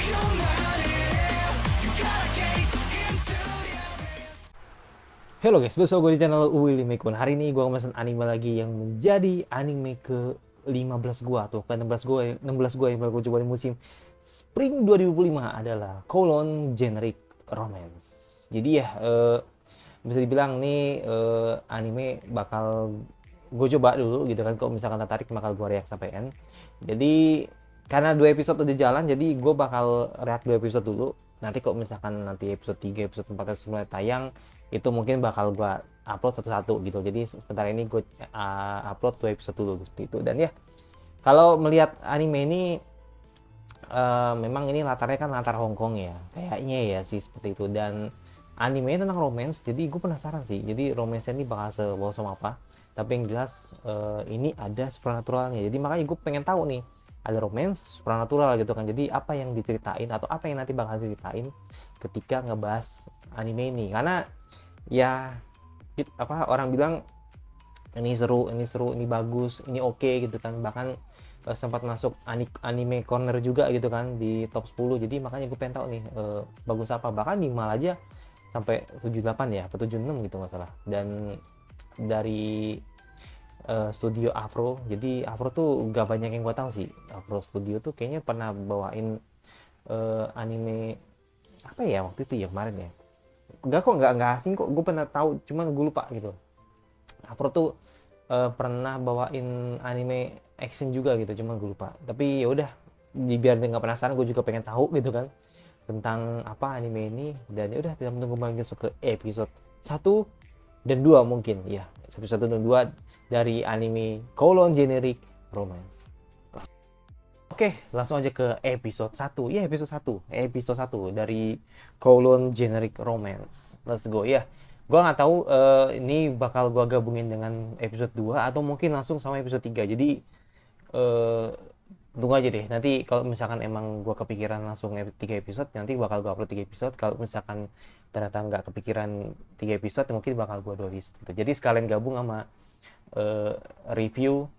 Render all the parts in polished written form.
Halo guys, bersama gue di channel Willy Mekun. Hari ini gue memesan anime lagi yang menjadi anime ke 15 gue atau ke 16 gue yang baru gue coba di musim Spring 2005 adalah Colon Generic Romance. Jadi ya, bisa dibilang nih anime bakal gue coba dulu gitu kan. Kalau misalkan tertarik bakal gue react sampai end. Jadi karena 2 episode udah jalan, jadi gue bakal react 2 episode dulu. Nanti kalau misalkan nanti episode 3, episode 4 episode mulai tayang, itu mungkin bakal gue upload satu-satu gitu. Jadi sebentar ini gue upload 2 episode dulu seperti itu. Dan ya, kalau melihat anime ini memang ini latarnya kan latar Hong Kong ya, kayaknya ya sih seperti itu. Dan anime tentang romance, jadi gue penasaran sih. Jadi romance ini bakal sebawa sama apa? Tapi yang jelas ini ada supernaturalnya. Jadi makanya gue pengen tahu nih, ada romance supernatural gitu kan. Jadi apa yang diceritain atau apa yang nanti bakal diceritain ketika ngebahas anime ini? Karena ya apa orang bilang ini seru, ini bagus, ini oke gitu kan. Bahkan sempat masuk anime corner juga gitu kan di top 10. Jadi makanya gue pengen tahu nih bagus apa. Bahkan di Mal aja sampai 78 ya, atau 76 gitu nggak salah. Dan dari studio Afro. Jadi Afro tuh gak banyak yang gue tahu sih. Afro Studio tuh kayaknya pernah bawain anime apa ya waktu itu ya kemarin ya. Nggak asing kok. Gue pernah tahu, cuman gue lupa gitu. Afro tuh pernah bawain anime action juga gitu, cuman gue lupa. Tapi ya udah, biar dia nggak penasaran, gue juga pengen tahu gitu kan tentang apa anime ini. Dan ya udah, kita menunggu masuk ke episode 1 dan 2 mungkin ya. Episode 1 dan 2 dari anime Colon Generic Romance. Oke, langsung aja ke episode 1. Ya, episode 1 dari Colon Generic Romance. Let's go ya. Gua nggak tahu ini bakal gua gabungin dengan episode 2 atau mungkin langsung sama episode 3. Jadi eh tunggu aja deh. Nanti kalau misalkan emang gua kepikiran langsung 3 episode, nanti bakal gua upload 3 episode. Kalau misalkan ternyata nggak kepikiran 3 episode, mungkin bakal gua 2 episode gitu. Jadi sekalian gabung sama review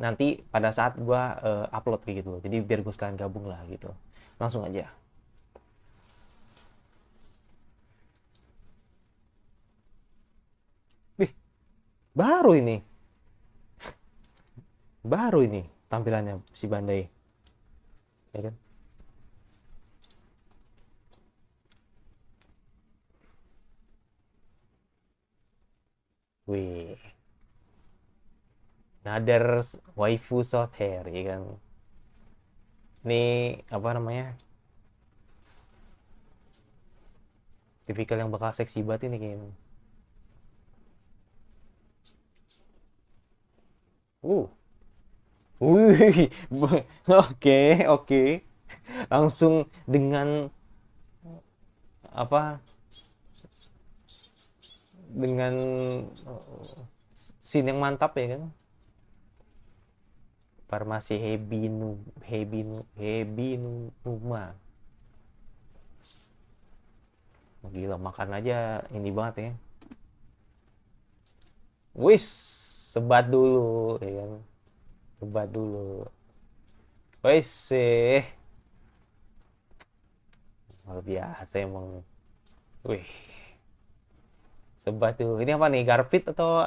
nanti pada saat gue upload kayak gitu. Jadi biar gue sekalian gabung lah gitu. Langsung aja. Wih, baru ini. Baru ini tampilannya si Bandai. Ya kan? Wih. Another waifu short hair, ya kan? Ini apa namanya? Tipikal yang bakal seksi banget ini kayaknya. Uh. Wih. Oke, oke. Langsung dengan apa? Dengan scene yang mantap ya kan? Farmasi Hebinuma. Gila, makan aja ini banget ya. Wis, sebat dulu ya kan. Sebat dulu. Wis sih. Luar biasa emang. Wih, sebat dulu. Ini apa nih? Garpit atau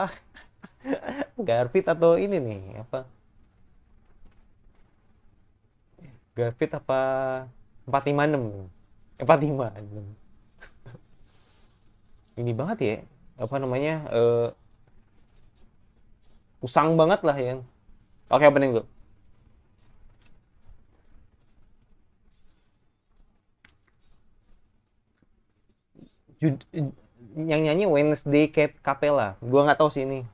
Garpit atau ini nih? Apa? Garpit apa 456? 456. Ini banget ya. Apa namanya? Usang banget lah ya. Oke, opening dulu. Yang nyanyi Wednesday Capella. Gua nggak tahu sih ini.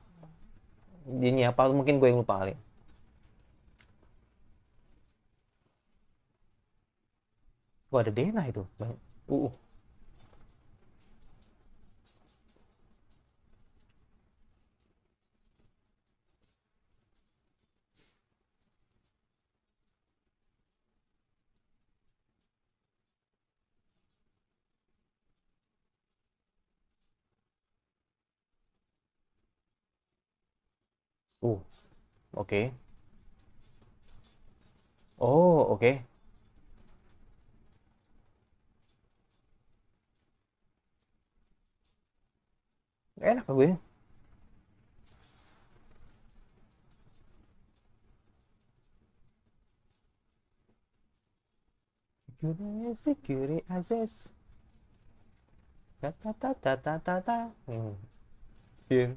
Ini apa? Mungkin gue yang lupa kali. Wah, ada Dena itu. Uh, oke. Okay. Oh, oke. Okay. enak lagu ya. Security access. Ta ta ta ta ta ta ta. Iya.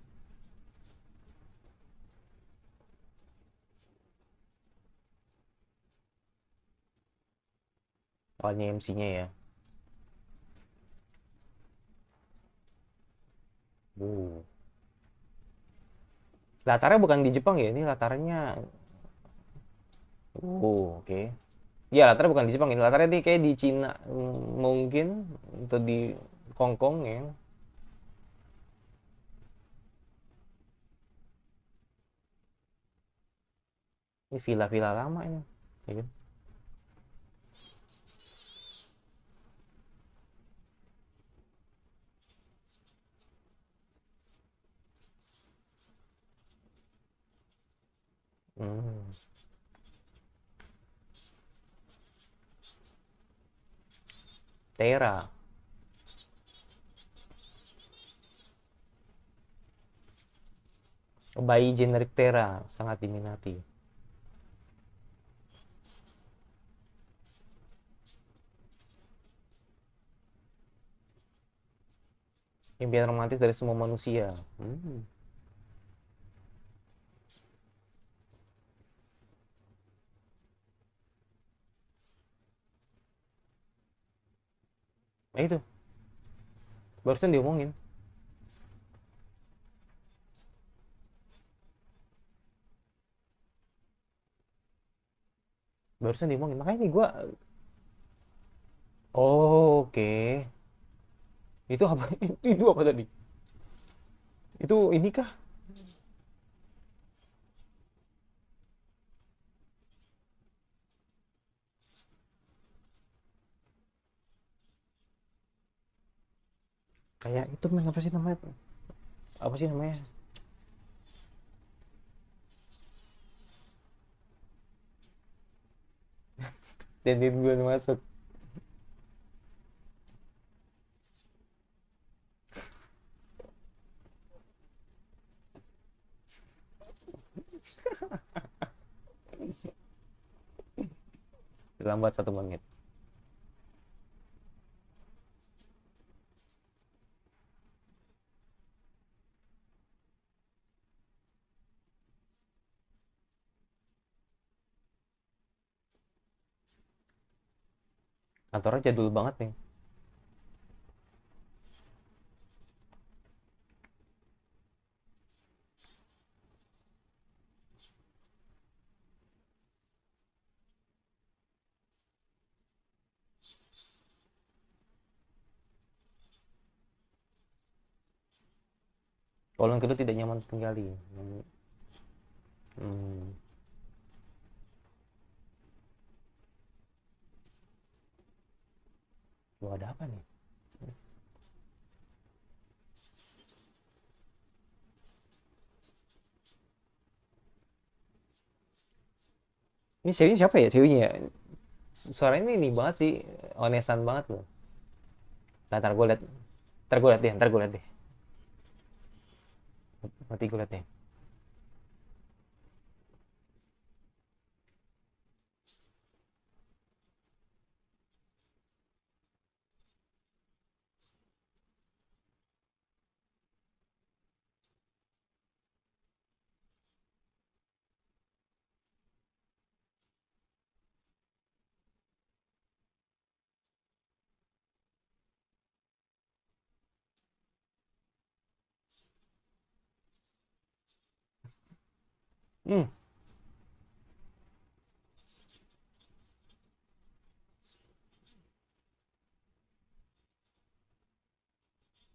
Awalnya MC-nya ya. Uh. Latarnya bukan di Jepang ya, ini latarnya. Oke. Okay. Iya, latarnya bukan di Jepang ini. Latarnya di kayak di Cina mungkin atau di Hong Kong ya. Ini villa-villa lama ini. Ya kan? Hmm. Tera. Bayi generik Tera sangat diminati. Impian romantis dari semua manusia. Hmm. Nah itu, barusan diomongin. Barusan diomongin. Makanya nih gue, oh, oke. Okay. Itu apa? Itu apa tadi? Itu ini kah? Kayak itu apa sih namanya? Apa sih namanya? Dan gue masuk. Lambat 1 menit. Kantornya jadul banget nih. Kolon kedua tidak nyaman tinggali. Hmm. Wah, ada apa nih? Ini ceweknya siapa ya ceweknya ya? Suaranya ini banget sih, onesan banget loh. Nah, ntar gue liat, ntar gue liat deh. Nanti gue liat deh. Hmm,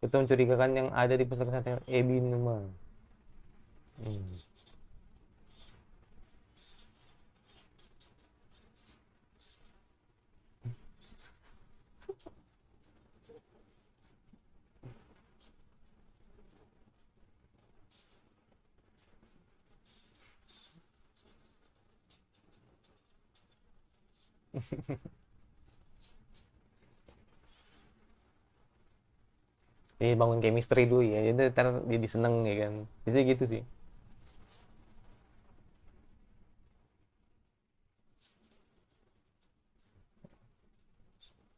kita mencurigakan yang ada di pusat kesehatan Ebi Numa. Hmm. Jadi bangun chemistry dulu ya, jadi ntar jadi seneng ya kan. Bisa gitu sih.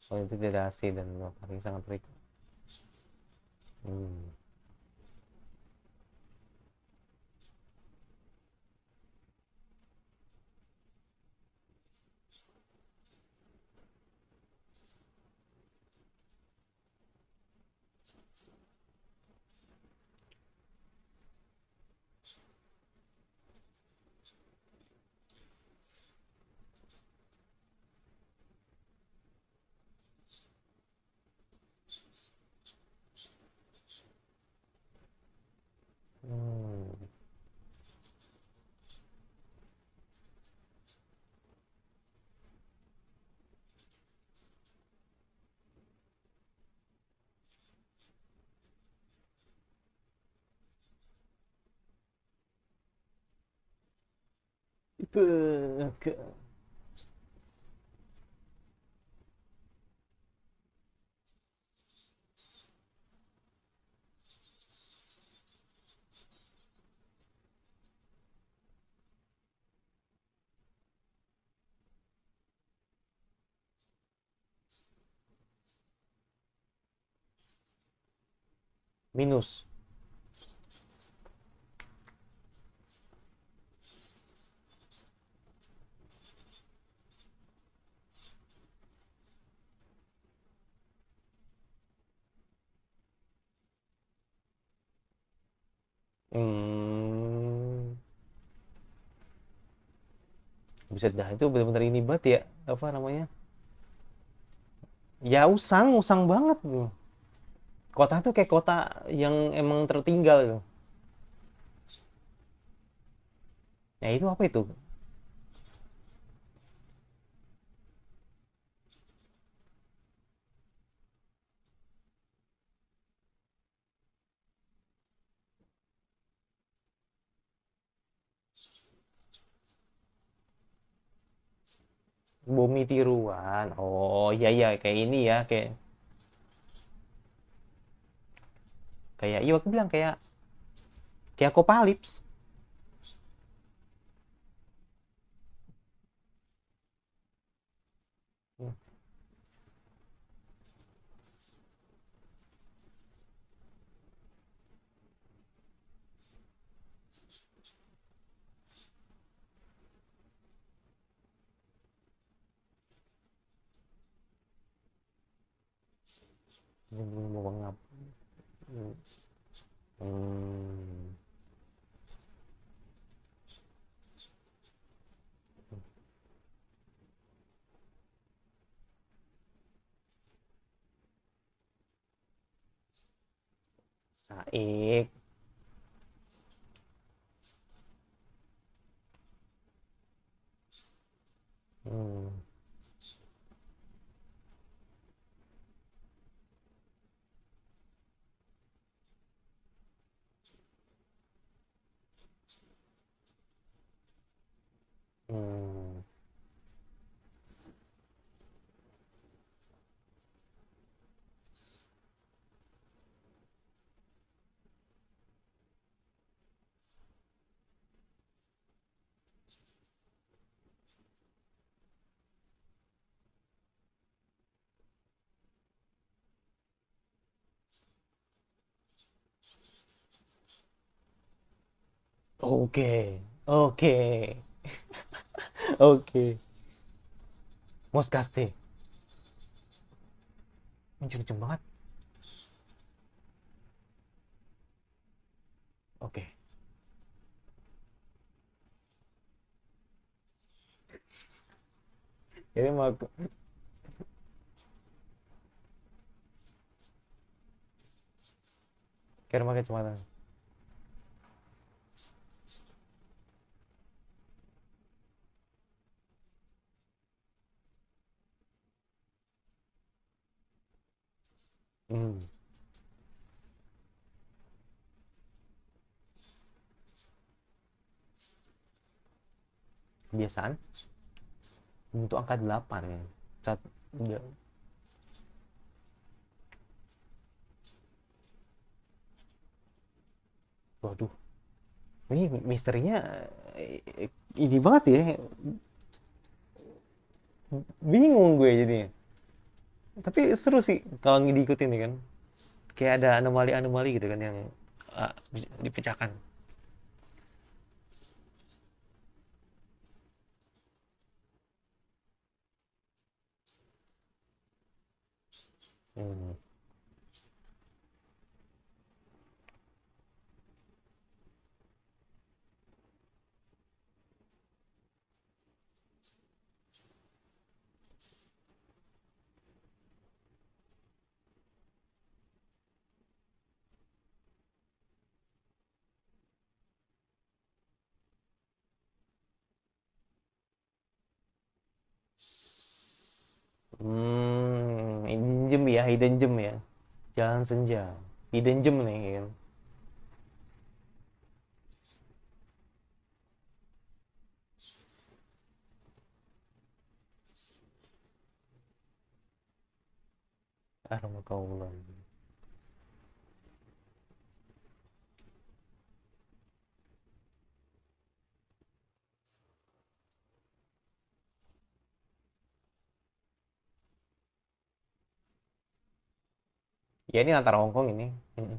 Kalau itu tidak asik dan paling sangat trik. Hmm. Hmm. Itu ke minus. Hmm. Buset dah itu benar-benar ini banget ya. Apa namanya? Ya usang, usang banget tuh. Kota tuh kayak kota yang emang tertinggal itu. Ya itu apa itu? Bumi tiruan. Oh iya iya kayak ini ya kayak iya aku bilang kayak Apocalypse. Mau ngap. Hmm. Saik. Hmm. Hmm. Oke. Oke. Oke. Moskaste. Anjir kenceng banget. Oke. Jadi mau kira pakai kacamata. Hmm. Kebiasaan untuk angka 8 ya. Saat udah Waduh, ini misterinya ini banget ya. Bingung gue jadinya. Tapi seru sih kalau diikutin nih kan. Kayak ada anomali-anomali gitu kan yang bisa dipecahkan. Hmm. Hidden gem ya, hidden gem ya. Jalan senja. Hidden gem nih kan. Aroma kaulan. Ya ini antara Hongkong ini. Mm-mm.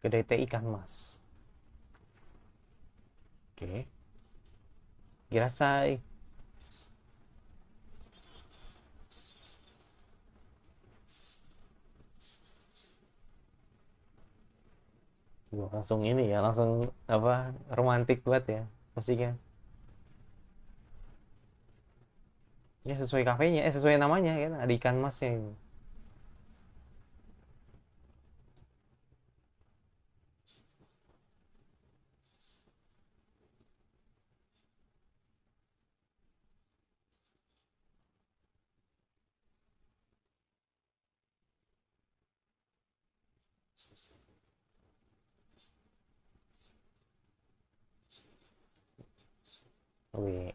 Kedai teh ikan mas. Oke. Girasai. Wah, langsung ini ya, langsung apa romantik banget ya musiknya. Ya sesuai kafenya, sesuai namanya kan, ada ikan masnya ini. Wih,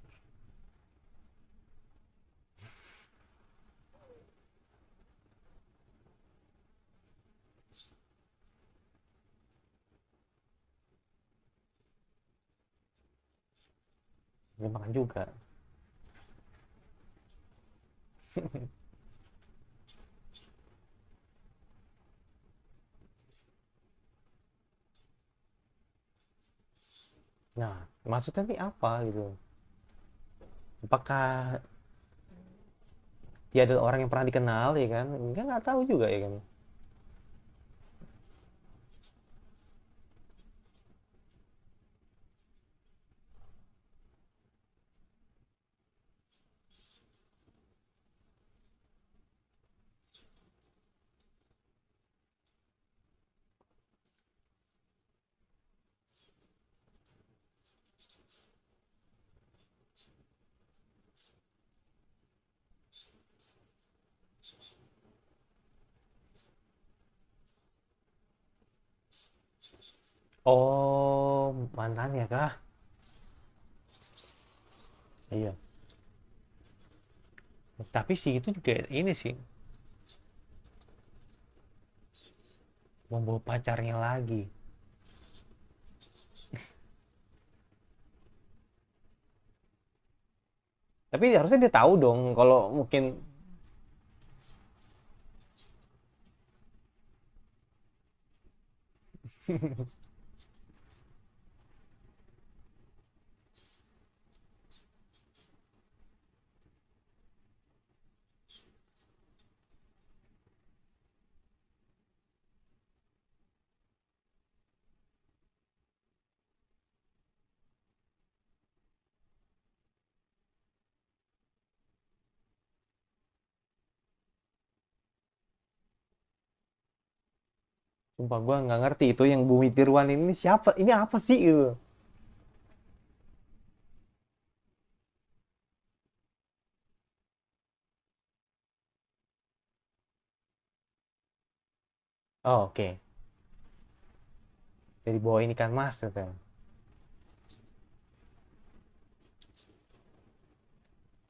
bisa makan juga. Nah, maksudnya ini apa gitu? Apakah dia adalah orang yang pernah dikenal ya kan? Enggak, nggak tahu juga ya kan. Oh, mantannya kah? Iya. Tapi sih itu juga ini sih membawa pacarnya lagi. Tapi harusnya dia tahu dong kalau mungkin. Sumpah gue nggak ngerti itu yang Bumi Tiruan ini siapa? Ini apa sih itu? Oh, oke. Jadi bawain ikan mas katanya.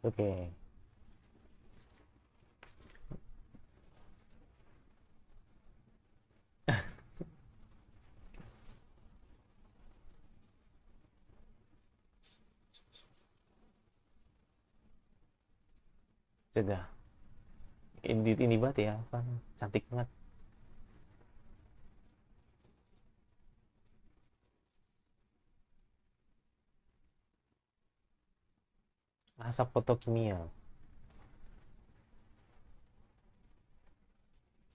Oke. Sudah. Ini banget ya, apa? Cantik banget. Asap fotokimia.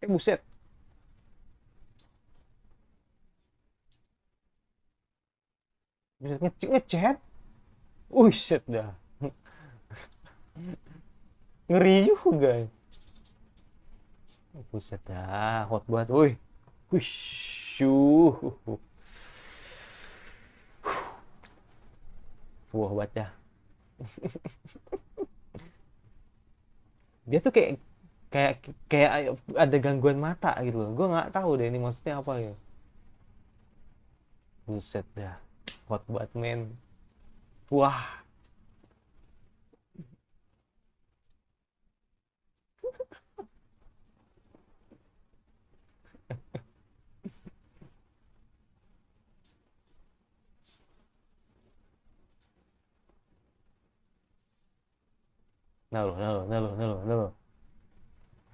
Buset. Buset ngechat. Buset dah. Ngeri juga. Buset dah, hot banget, woi. Wusyuh. Wah, banget dah. Dia tuh kayak kayak kayak ada gangguan mata gitu loh. Gue nggak tahu deh ini maksudnya apa ya. Buset dah. Hot banget, men. Wah. Nah lo.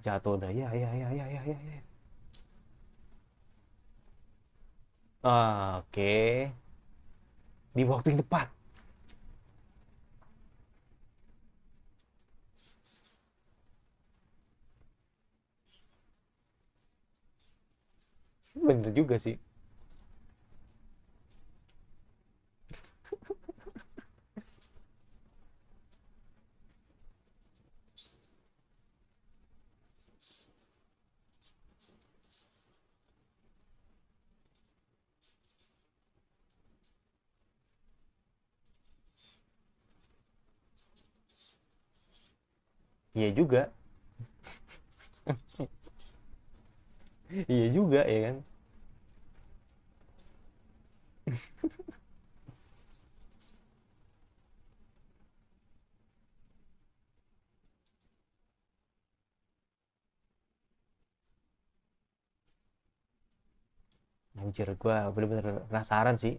Jatuh dah. Ya, ya, ya, ya, ya, ya, ya. Ah, oke. Di waktu yang tepat. Bener juga sih. Iya juga. Iya juga ya kan. Anjir, gue bener-bener penasaran sih.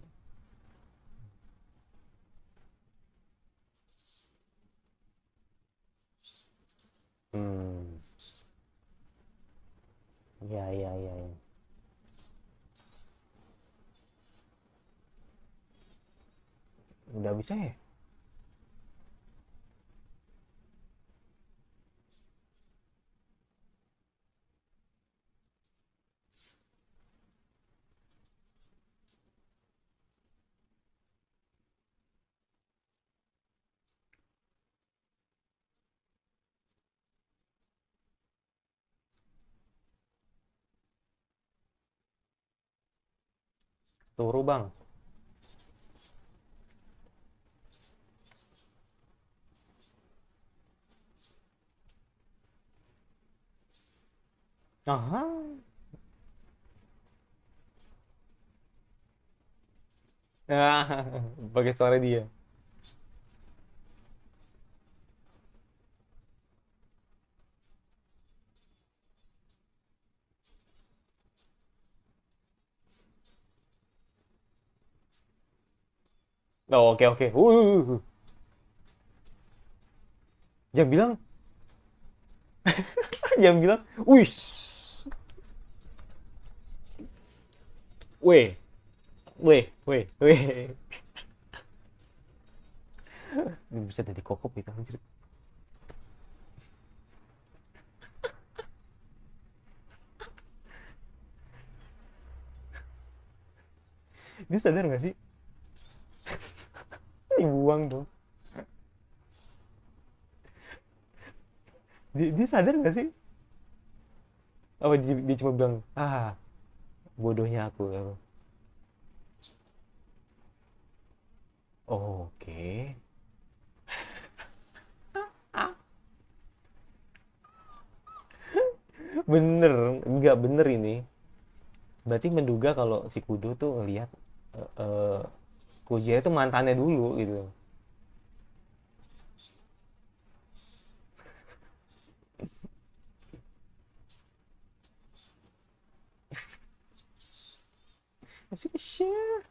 Hmm. Iya, iya, iya, iya. Udah bisa ya? Turu bang. Aha. Ah, pakai suara dia. Oh, oke, oke. Jangan bilang, jangan bilang. Wih. Weh, weh. Bisa jadi kokop itu anjir. Dia sadar gak sih? Dibuang dong. Dia sadar gak sih? Apa dia cuma bilang, ah, bodohnya aku. Oke. Bener, nggak bener ini. Berarti menduga kalau si Kudo tuh ngelihat eh, eh, Kujira itu mantannya dulu gitu. Masih share.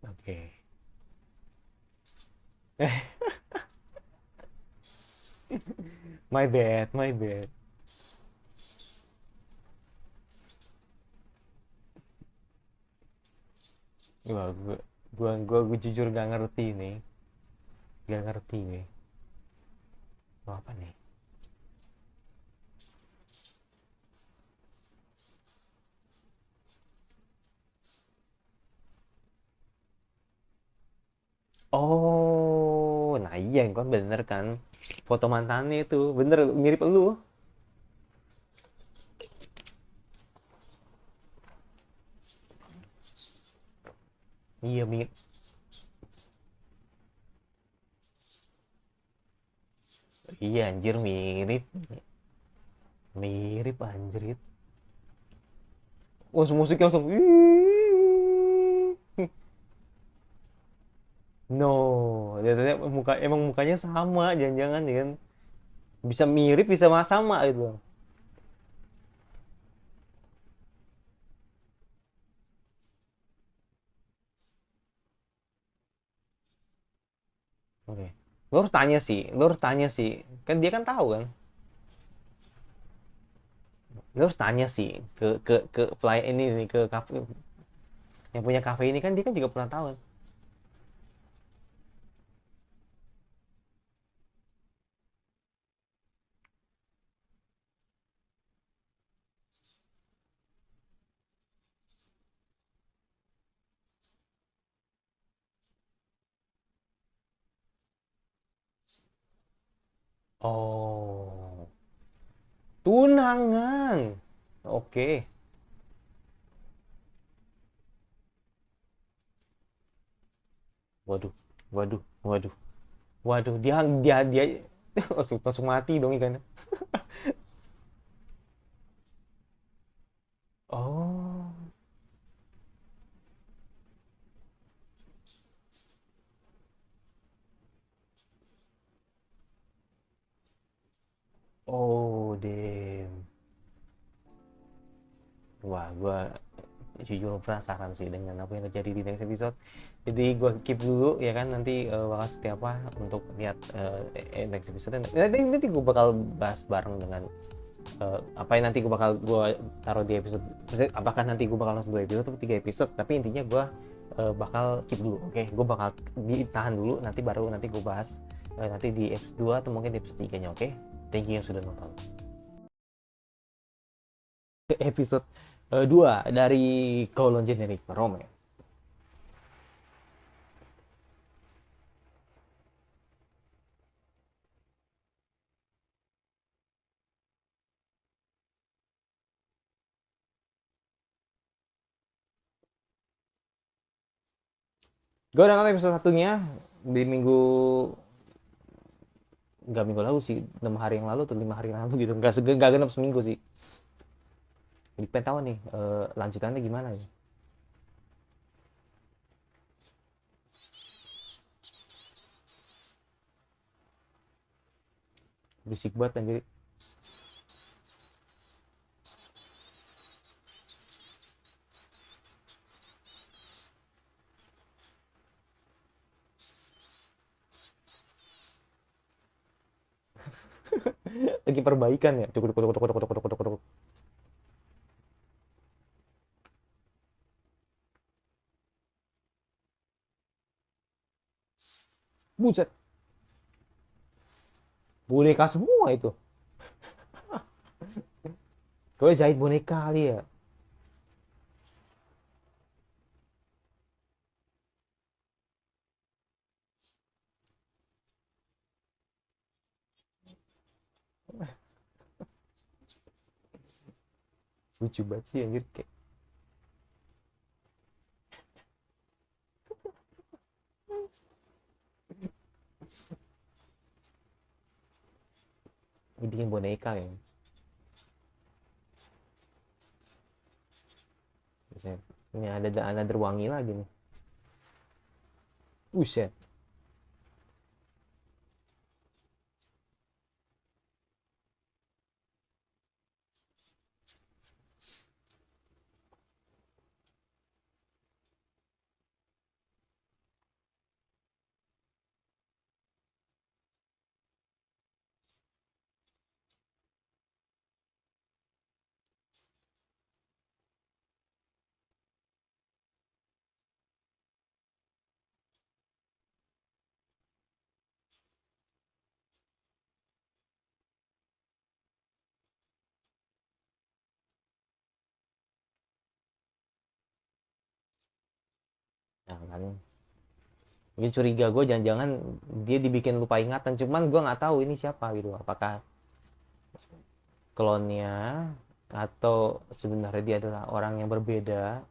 Oke. My bad, my bad. Wah, gua jujur gak ngerti nih. Gak ngerti nih. Gua apa nih? Oh, nah iya kan bener kan. Foto mantannya itu bener mirip lu. Iya mirip. Iya anjir mirip. Mirip anjir. Oh, musiknya langsung. No, ternyata emang mukanya sama, jangan-jangan ya kan bisa mirip bisa sama gitu. Oke, lo harus tanya sih, kan dia kan tahu kan, lo harus tanya sih ke fly ini nih ke kafe yang punya kafe ini kan dia kan juga pernah tahu kan. Oh, tunangan. Oke, waduh, waduh, waduh, waduh, dia langsung mati dong ikannya. Oh, oh, damn. Wah, gua jujur penasaran sih dengan apa yang terjadi di next episode. Jadi gue keep dulu ya kan nanti bakal seperti apa untuk lihat next episode. Nanti gue bakal bahas bareng dengan apa yang nanti gue taruh di episode. Apakah nanti gue bakal langsung 2 episode atau 3 episode? Tapi intinya gue bakal keep dulu. Oke, gue bakal ditahan dulu. Nanti baru nanti gue bahas nanti di episode 2 atau mungkin di episode 3-nya. Oke, thank you yang sudah nonton. Episode 2 dari Kolon Generic Romance. Gue udah nonton episode satunya di minggu nggak minggu lalu sih 6 hari yang lalu atau 5 hari yang lalu gitu nggak genap seminggu sih. Jadi pengen tahu nih lanjutannya gimana ya. Berisik banget anjir. Lagi perbaikan ya. Cukup cukup cukup cukup cukup cukup cukup. Buset. Boneka semua itu. Gue jahit boneka kali ya. Lucu banget sih anjir kayak. dibikin boneka ya. Buset. Ini ada derwangi lagi nih. Buset. Nah kan, mungkin curiga gue jangan-jangan dia dibikin lupa ingatan, cuman gue nggak tahu ini siapa gitu, apakah klonnya atau sebenarnya dia adalah orang yang berbeda,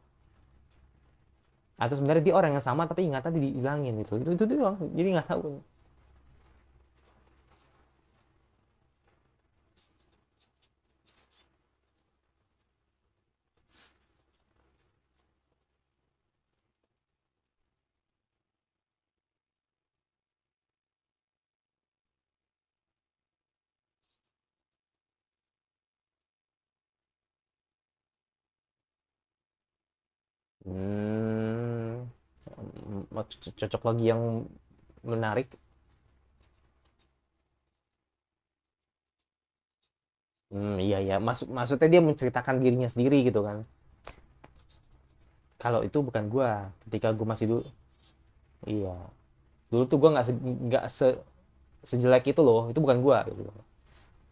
atau sebenarnya dia orang yang sama tapi ingatan dihilangin gitu, itu doang, jadi nggak tahu. Hmm, cocok lagi yang menarik. Iya ya, maksudnya dia menceritakan dirinya sendiri gitu kan. Kalau itu bukan gua, ketika gua masih dulu, iya. Dulu tuh gua nggak sejelek itu loh, itu bukan gua gitu.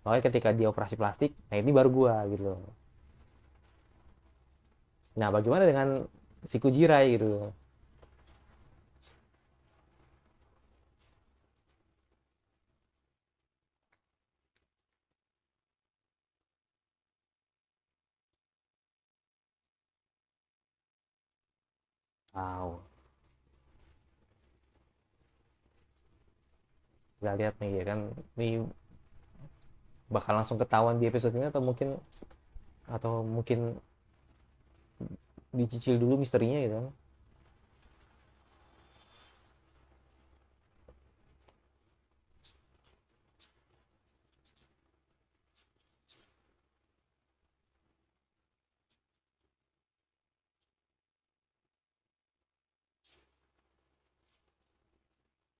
Makanya ketika dia operasi plastik, nah ini baru gua gitu loh. Nah, bagaimana dengan si Kujirai gitu? Wow, kita lihat nih ya kan, ini bakal langsung ketahuan di episode ini, atau mungkin dicicil dulu misterinya gitu kan.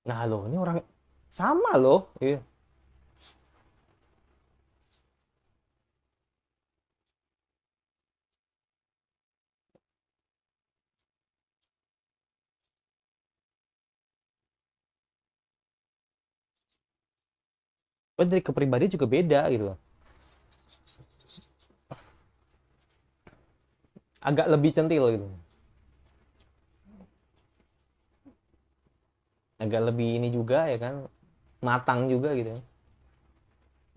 Nah loh, ini orang sama loh. Iya. Oh, dari kepribadian juga beda gitu loh. Agak lebih centil gitu. Agak lebih ini juga ya kan, matang juga gitu.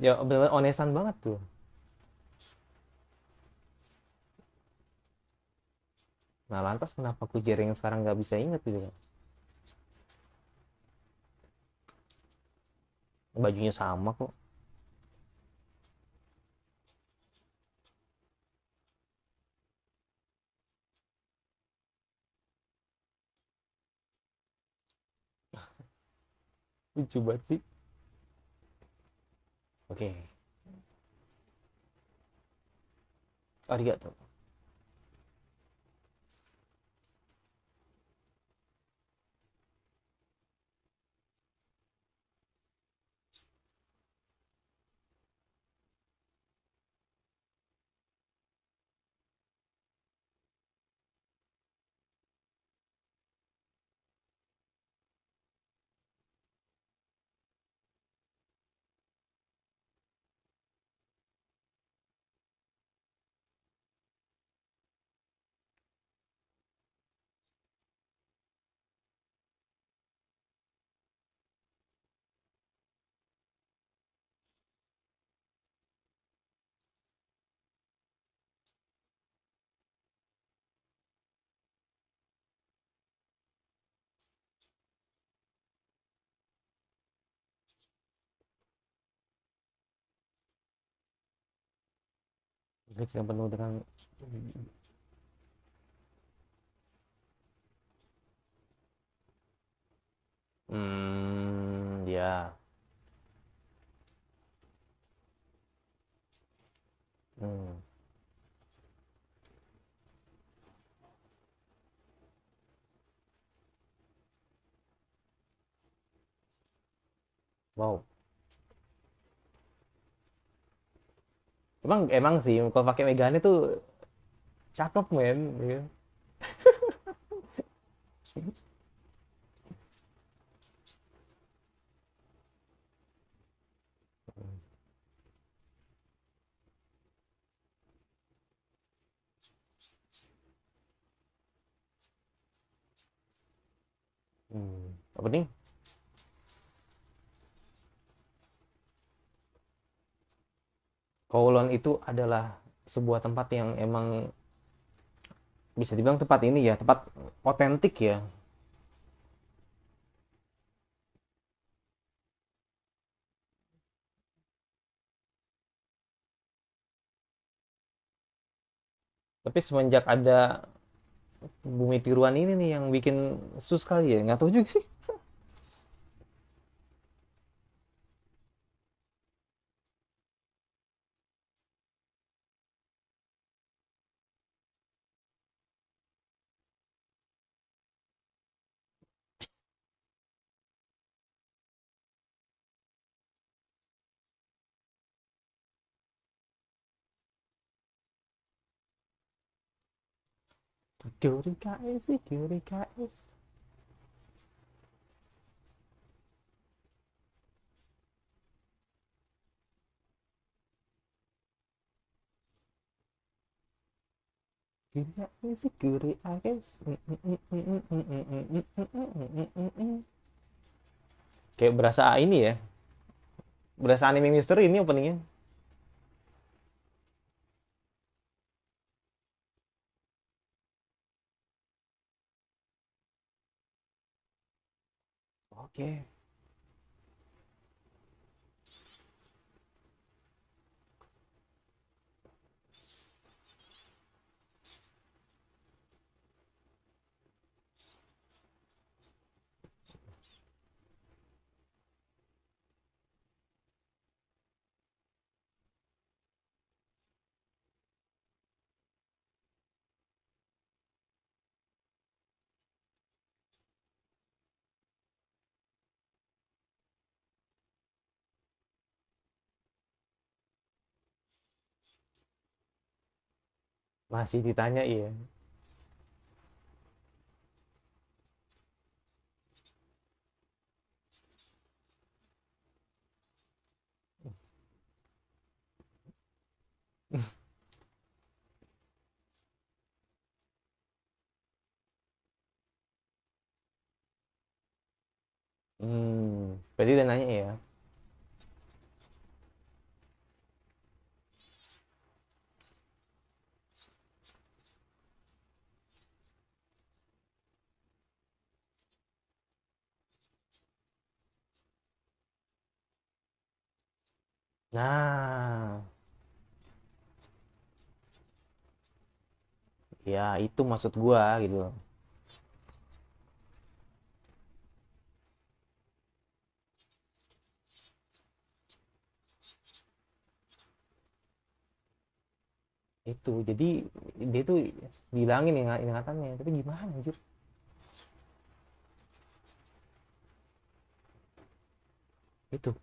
Ya benar onesan banget tuh. Nah lantas kenapa Kujirai yang sekarang nggak bisa inget gitu kan? Bajunya sama kok. Lucu banget sih. Oke, arigato. Mix yang penuh dengan ya. Hmm. Wow. Emang sih kalau pakai Megane tuh cakep men, ya. Apa nih? Kowloon itu adalah sebuah tempat yang emang bisa dibilang tempat ini ya, tempat otentik ya. Tapi semenjak ada Bumi Tiruan ini nih yang bikin sus kali ya, nggak tahu juga sih. Kyuri KS sih, Kyuri KS. Kyuri KS sih, Kyuri KS. Kayak berasa ini ya, berasa anime misteri ini openingnya. Oke. Masih ditanya iya. Berarti dia nanya ya. Nah, ya itu maksud gua gitu. Itu jadi dia tuh bilangin ingatannya, tapi gimana anjir? Itu.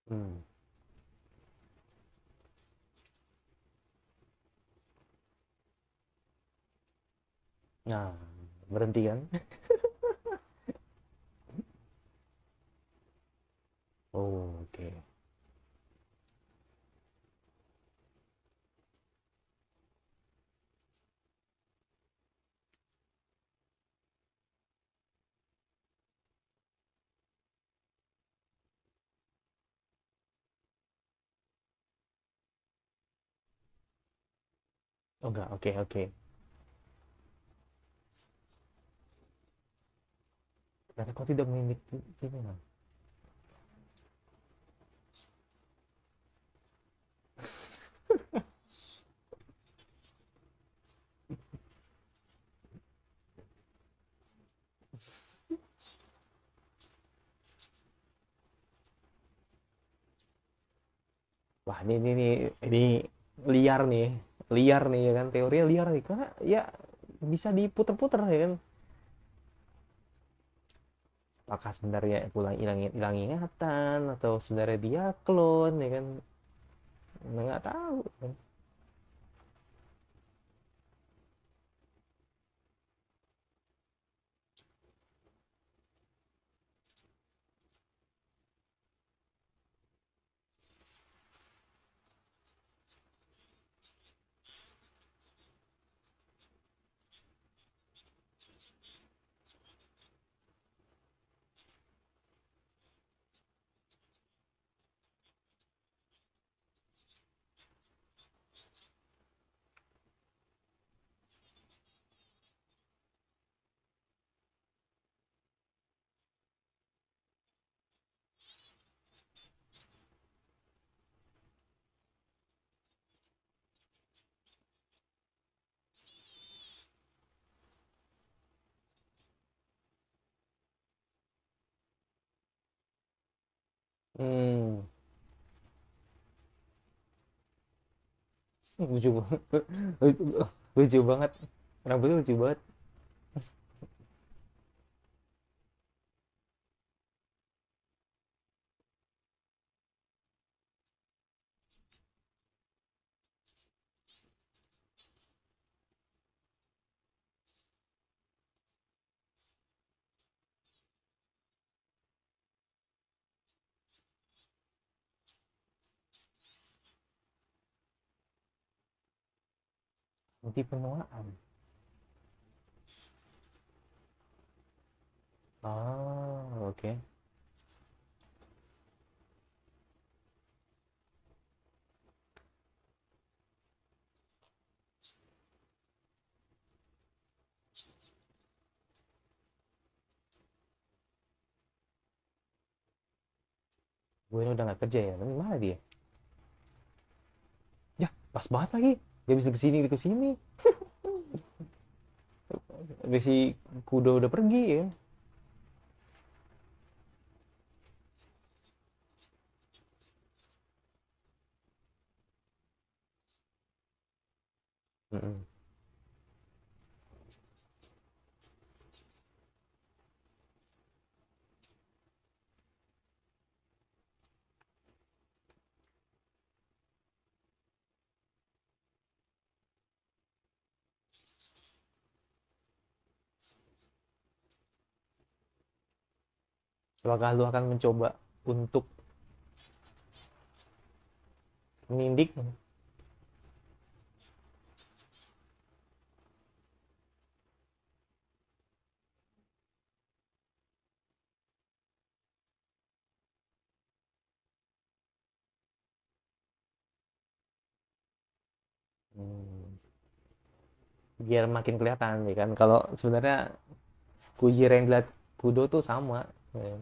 Hmm. Nah, berhenti kan? Oh, oke. Oh enggak, oke oke. Ternyata kau tidak memiliki ini, Mas. Wah, ini liar nih. Liar nih ya kan, teorinya liar nih. Karena ya bisa diputer-puter ya kan. Apakah sebenarnya pulang hilang hilang ingatan atau sebenarnya dia klon ya kan? Nggak tahu kan. Hmm, lucu banget. Lucu, lucu banget. Rambutnya lucu banget. Anti penuaan. Ah, oke. Gue ini udah nggak kerja ya, tapi mana dia? Ya, pas banget lagi. Gak bisa kesini kesini. Habis si kuda udah pergi ya. Mm-mm. Apakah lu akan mencoba untuk menindik? Hmm, biar makin kelihatan ya kan. Kalau sebenarnya Kujira yang dilihat Kudo tuh sama. Ya.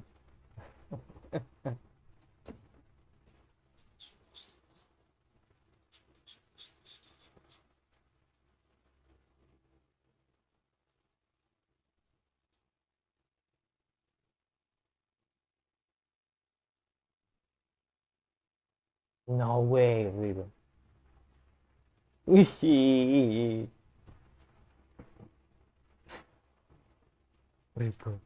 No way gitu. Wih, Riko.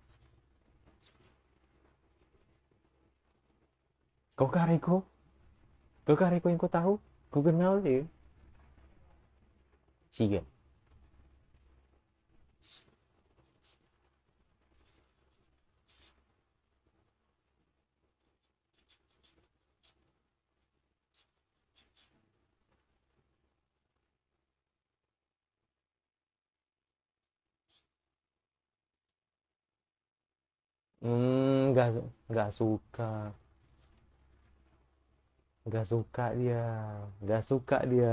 Kau kah Riko? Kau kah Riko yang kau tahu? Kau kenal dia. Ciga. Nggak nggak suka, nggak suka dia, nggak suka dia.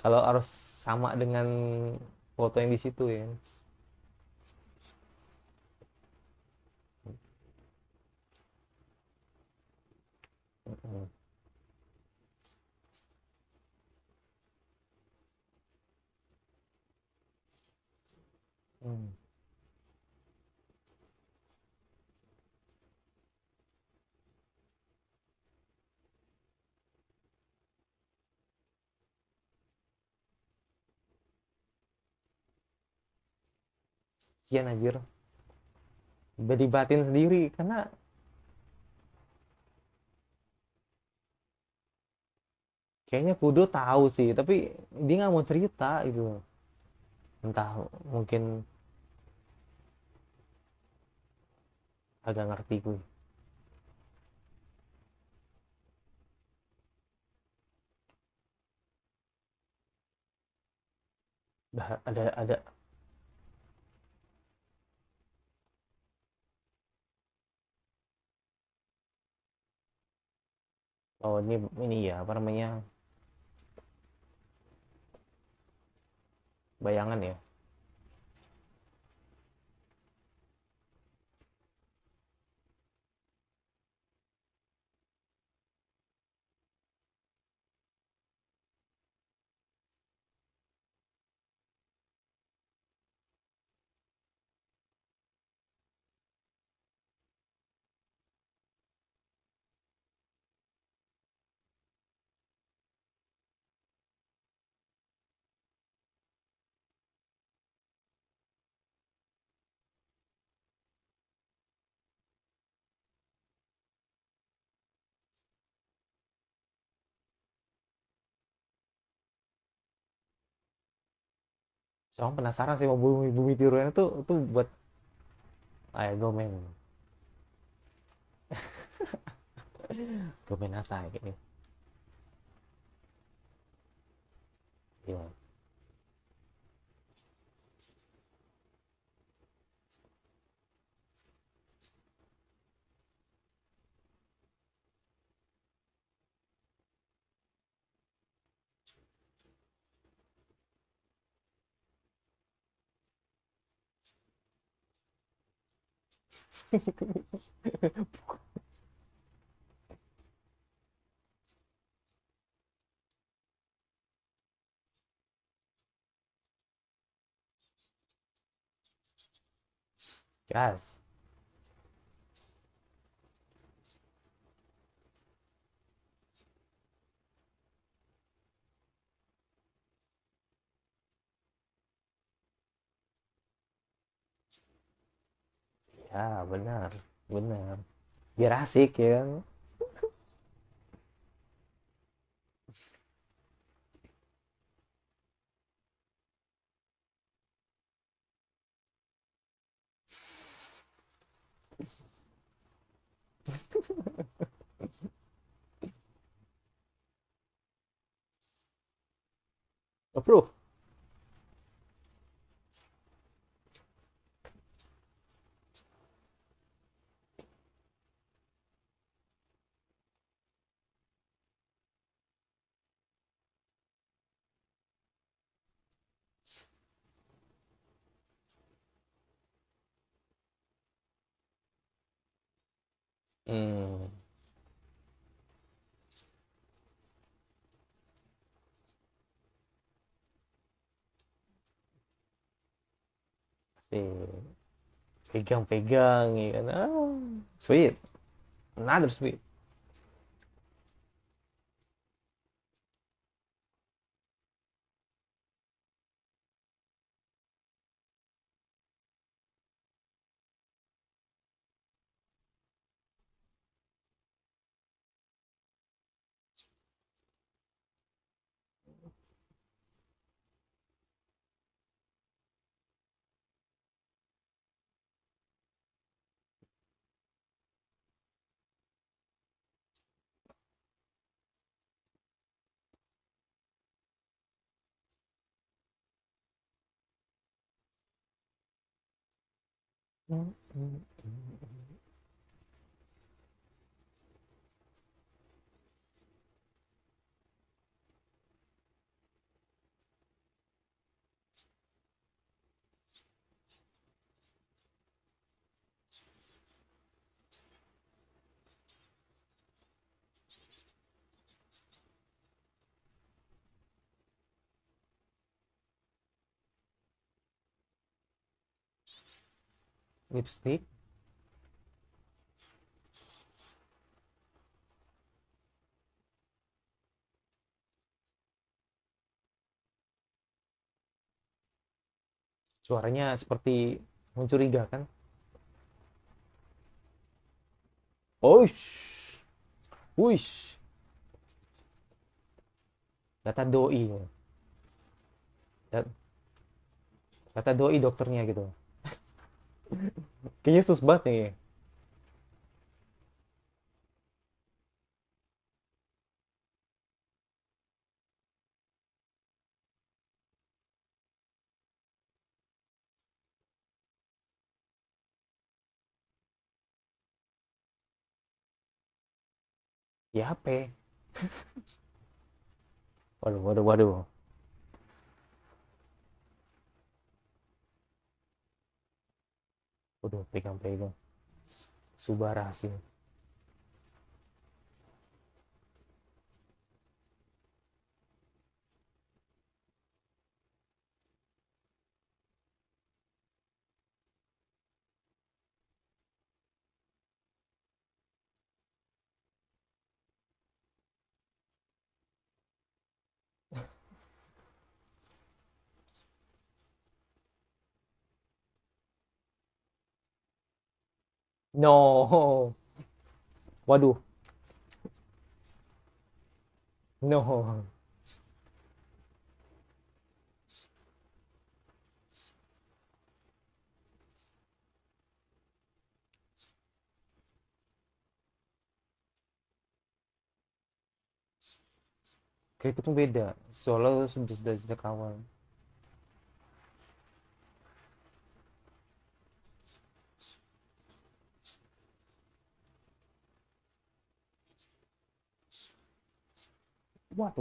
Kalau harus sama dengan foto yang di situ ya. Mm-mm. Hmm. Cian anjir, belibatin sendiri karena kayaknya Kudo tahu sih, tapi dia nggak mau cerita itu. Entah mungkin agak ngerti gue. Ada oh ini ya apa namanya, bayangan ya. Saya penasaran sih mau bumi bumi tiruan itu buat ayo gomen gomen asai kayak iya. Gas. Ya benar, benar, biar asik ya kan. Approve. Hmm, sih pegang-pegang ya kan. Ah, sweet, another sweet. Hmm, hmm, hmm. lipstick. Suaranya seperti mencurigakan. Oh, wush, kata doi, kata doi dokternya gitu. Kayaknya sus banget nih. Ya HP. Waduh, waduh, waduh. Waduh, pegang-pegang. Subara sih. No. Waduh, no. Kayak itu tuh beda. Soalnya sudah sejak awal. What?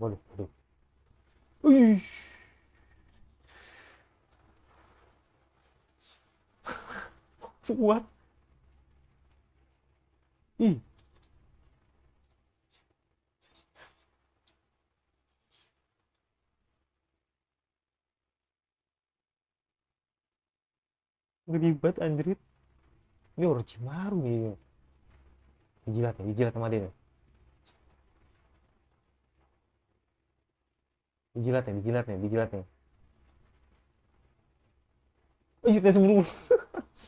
Waduh, waduh. Wih, what? Ih, ribet anjrit. Ini Orochimaru nih. Dijilat sama dia. Dijilat nih. Oh, iya, langsung berubah.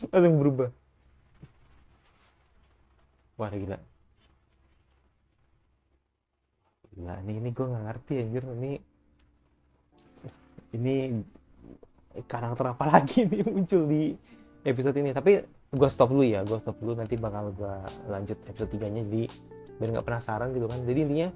Langsung berubah. Wah, gila. Gila, ini gue nggak ngerti anjir. Ini karakter apa lagi nih muncul di episode ini. Tapi gue stop dulu ya, gue stop dulu, nanti bakal gue lanjut episode 3 nya, jadi biar nggak penasaran gitu kan. Jadi intinya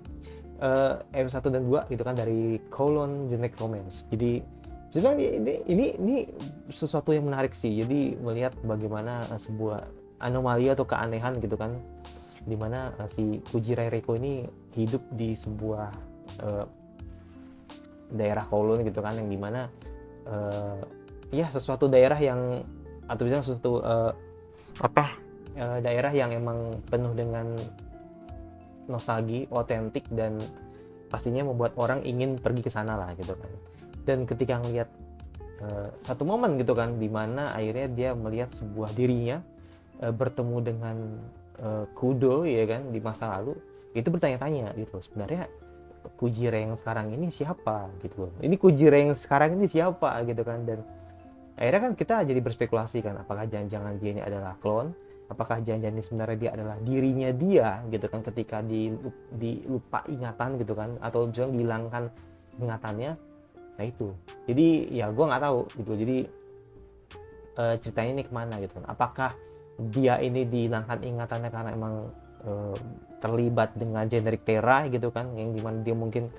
episode 1 dan 2 gitu kan, dari Colon Genetic Romance. Jadi sebenarnya ini sesuatu yang menarik sih. Jadi melihat bagaimana sebuah anomali atau keanehan gitu kan, dimana si Kujirai Reiko ini hidup di sebuah uh, daerah Kowloon gitu kan, yang dimana ya sesuatu daerah yang, atau misalnya sesuatu daerah yang emang penuh dengan nostalgia, otentik, dan pastinya membuat orang ingin pergi ke sana lah gitu kan. Dan ketika ngelihat satu momen gitu kan, dimana akhirnya dia melihat sebuah dirinya bertemu dengan Kudo ya kan di masa lalu, itu bertanya-tanya gitu, sebenarnya Kujire yang sekarang ini siapa gitu. Ini Kujire yang sekarang ini siapa gitu kan. Dan akhirnya kan kita jadi berspekulasi kan, apakah jangan-jangan dia ini adalah klon, apakah jangan-jangan ini sebenarnya dia adalah dirinya dia gitu kan, ketika dilupa ingatan gitu kan, atau misalnya dihilangkan ingatannya. Nah itu, jadi ya gue nggak tahu gitu. Jadi ceritanya ini kemana gitu kan, apakah dia ini dihilangkan ingatannya karena emang terlibat dengan generic Terra gitu kan, yang dimana dia mungkin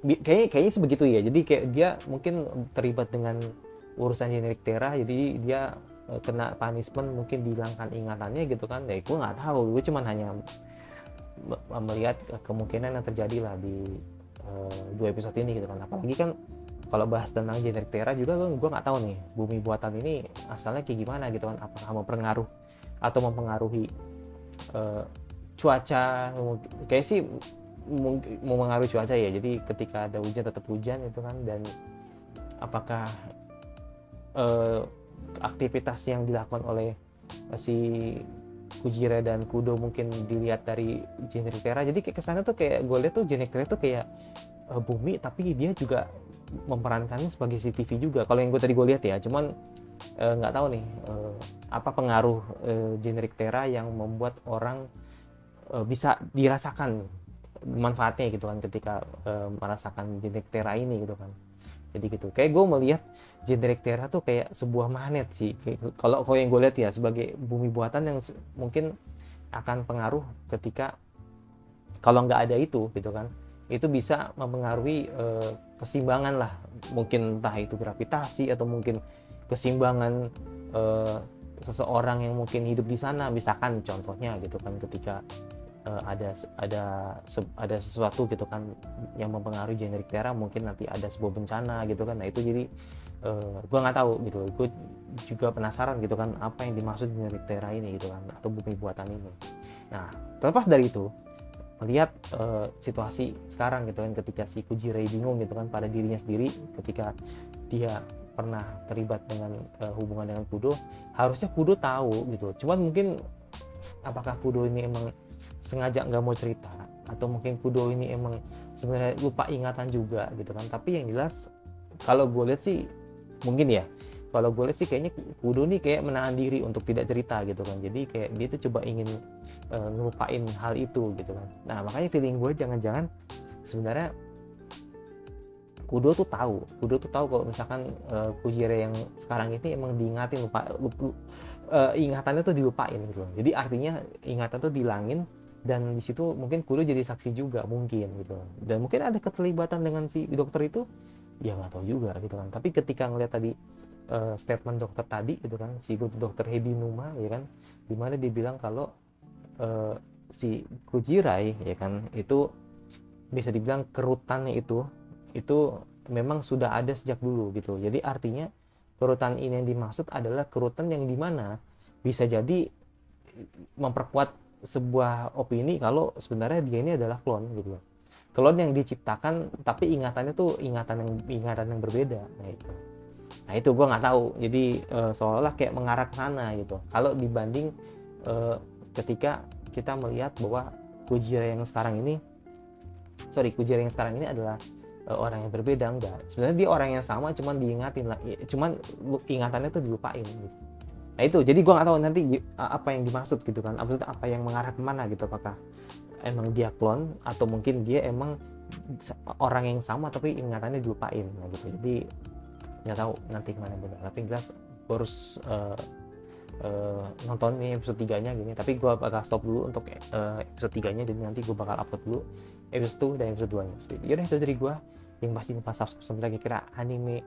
kayaknya sebegitu ya. Jadi kayak dia mungkin terlibat dengan urusan generic Terra, jadi dia kena punishment, mungkin dihilangkan ingatannya gitu kan. Ya gue nggak tahu, gue cuman hanya melihat kemungkinan yang terjadi lah di 2 episode ini gitu kan. Apalagi kan kalau bahas tentang generik Terra juga gue nggak tahu nih bumi buatan ini asalnya kayak gimana gitu kan, apakah mempengaruhi atau mempengaruhi uh, cuaca. Kayak sih mungkin mempengaruhi cuaca ya, jadi ketika ada hujan tetap hujan itu kan. Dan apakah aktivitas yang dilakukan oleh si Kujira dan Kudo mungkin dilihat dari generik Terra. Jadi kayak kesana tuh kayak gue lihat tuh generik Terra tuh kayak bumi, tapi dia juga memerankannya sebagai CCTV juga kalau yang tadi gue lihat ya. Cuman nggak tahu nih apa pengaruh generik Terra yang membuat orang bisa dirasakan manfaatnya gitu kan ketika merasakan generik Terra ini gitu kan. Jadi gitu, kayak gue melihat generik Terra tuh kayak sebuah magnet sih, kalau yang gue lihat ya, sebagai bumi buatan yang mungkin akan pengaruh ketika kalau nggak ada itu gitu kan, itu bisa mempengaruhi keseimbangan lah, mungkin entah itu gravitasi atau mungkin keseimbangan seseorang yang mungkin hidup di sana. Misalkan contohnya gitu kan, ketika ada sesuatu gitu kan yang mempengaruhi generik Terra, mungkin nanti ada sebuah bencana gitu kan. Nah itu jadi gue nggak tahu gitu, gue juga penasaran gitu kan apa yang dimaksud generik Terra ini gitu kan, atau bumi buatan ini. Nah terlepas dari itu, melihat situasi sekarang gitu kan, ketika si Kujirai bingung gitu kan pada dirinya sendiri ketika dia pernah terlibat dengan hubungan dengan Kudo. Harusnya Kudo tahu gitu, cuman mungkin apakah Kudo ini emang sengaja nggak mau cerita, atau mungkin Kudo ini emang sebenarnya lupa ingatan juga gitu kan. Tapi yang jelas kalau gue lihat sih, mungkin ya, kalau gue lihat sih kayaknya Kudo nih kayak menahan diri untuk tidak cerita gitu kan. Jadi kayak dia tuh coba ingin ngelupain hal itu gitu kan. Nah makanya feeling gue jangan-jangan sebenarnya Kudo tuh tahu kalau misalkan Kujira yang sekarang ini emang diingatin, ingatannya tuh dilupain gitu. Jadi artinya ingatan tuh dihilangin, dan di situ mungkin Kudo jadi saksi juga mungkin gitu. Dan mungkin ada keterlibatan dengan si dokter itu, ya nggak tahu juga gitu kan. Tapi ketika ngeliat tadi statement dokter tadi gitu kan, si dokter Hebinuma ya kan, dimana dia bilang kalau si Kujirai ya kan, itu bisa dibilang kerutannya itu memang sudah ada sejak dulu gitu. Jadi artinya kerutan ini yang dimaksud adalah kerutan yang dimana bisa jadi memperkuat sebuah opini kalau sebenarnya dia ini adalah klon gitu loh. Klon yang diciptakan tapi ingatannya tuh ingatan yang berbeda. Nah itu gue nggak tahu. Jadi seolah-olah kayak mengarah ke sana gitu. Kalau dibanding ketika kita melihat bahwa Kujira yang sekarang ini adalah orang yang berbeda. Enggak, sebenarnya dia orang yang sama, cuman diingatin lah, cuman ingatannya tuh dilupain gitu. Nah itu, jadi gue nggak tahu nanti apa yang dimaksud gitu kan, apa yang mengarah kemana gitu, apakah emang dia klon atau mungkin dia emang orang yang sama tapi ingatannya dilupain. Nah gitu, jadi nggak tahu nanti kemana benar. Tapi jelas gue harus nonton nih episode 3-nya gini. Tapi gue bakal stop dulu untuk episode 3-nya, dan nanti gue bakal upload dulu episode 2 dan episode 2-nya. Yaudah, itu dari gue. Yang pasti lupa subscribe lagi, kira anime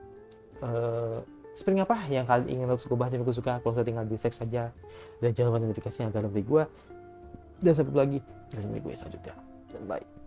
spring apa yang kalian ingin terus gue bahas dan gue suka. Kalau saya tinggal di seks saja, dan jangan lupa notifikasinya agar lebih gue. Dan sampai lagi di gue selanjutnya, dan bye.